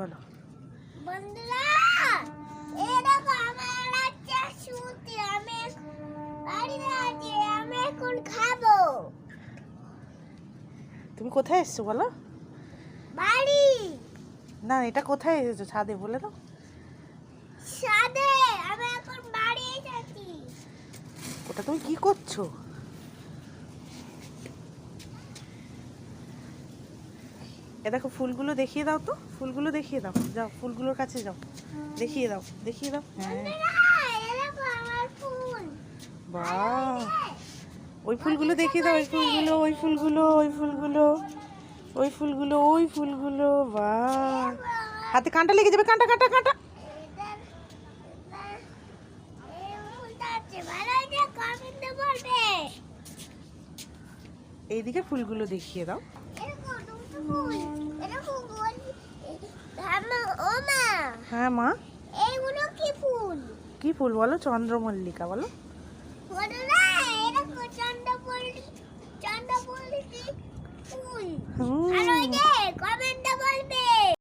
বলো। বন্ধুরা, এই দেখো আমার একটা সুতি, আমি বাড়িতে আছি, আমি এখন খাবো। তুমি কোথায় এসছো বলো? বাড়ি না, এটা কোথায় এসেছো? ছাদে বলে দাও। ছাদে, আমি এখন বাড়ি এসেছি। ওটা তুমি কি করছো? এ দেখো ফুলগুলো দেখিয়ে দাও তো, ফুলগুলো দেখিয়ে দাও, যাও ফুলগুলোর কাছে যাও, দেখিয়ে দাও, দেখিয়ে দাও। হ্যাঁ, বন্ধুরা, এই দেখো আমার ফুল। বাহ, ওই ফুলগুলো দেখিয়ে দাও, ওই ফুলগুলো, ওই ফুলগুলো, ওই ফুলগুলো, ওই ফুলগুলো, ওই ফুলগুলো। বাহ, হাতে কাঁটা লেগে যাবে, কাঁটা কাঁটা কাঁটা। এই ফুলটা আছে, ভালো হয়েছে, কমেন্টে বলবে। এইদিকে ফুলগুলো দেখিয়ে দাও। এরকম দুটো ফুল, এরকম গোল। ও মা, হ্যাঁ মা, এইগুলো কি ফুল? কি ফুল বলো? চন্দ্রমল্লিকা বলো। বলো না, এরকম চন্দ্রমল্লিকা